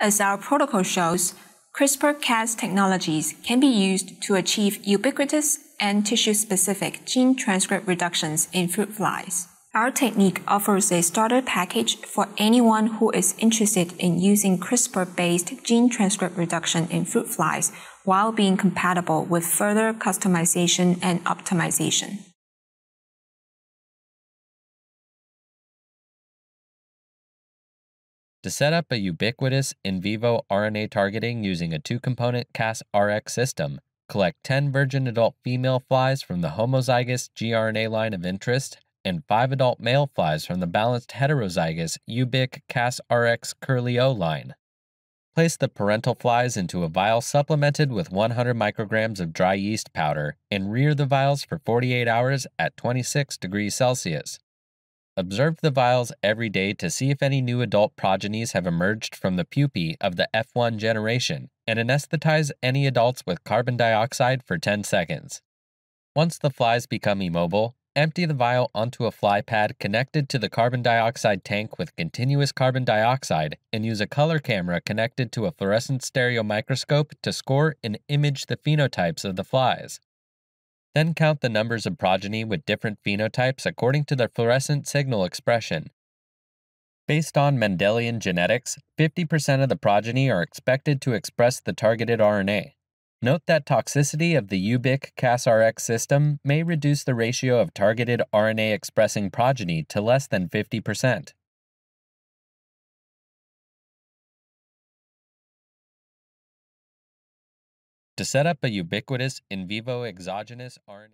As our protocol shows, CRISPR-Cas technologies can be used to achieve ubiquitous and tissue-specific gene transcript reductions in fruit flies. Our technique offers a starter package for anyone who is interested in using CRISPR-based gene transcript reduction in fruit flies while being compatible with further customization and optimization. To set up a ubiquitous in vivo RNA targeting using a two-component CasRx system, collect 10 virgin adult female flies from the homozygous gRNA line of interest and 5 adult male flies from the balanced heterozygous Ubiquitous CasRx curly O line. Place the parental flies into a vial supplemented with 100 micrograms of dry yeast powder and rear the vials for 48 hours at 26 degrees Celsius. Observe the vials every day to see if any new adult progenies have emerged from the pupae of the F1 generation, and anesthetize any adults with carbon dioxide for 10 seconds. Once the flies become immobile, empty the vial onto a fly pad connected to the carbon dioxide tank with continuous carbon dioxide and use a color camera connected to a fluorescent stereo microscope to score and image the phenotypes of the flies. Then count the numbers of progeny with different phenotypes according to their fluorescent signal expression. Based on Mendelian genetics, 50% of the progeny are expected to express the targeted RNA. Note that toxicity of the Ubiquitous CasRx system may reduce the ratio of targeted RNA-expressing progeny to less than 50%. To set up a ubiquitous in vivo exogenous RNA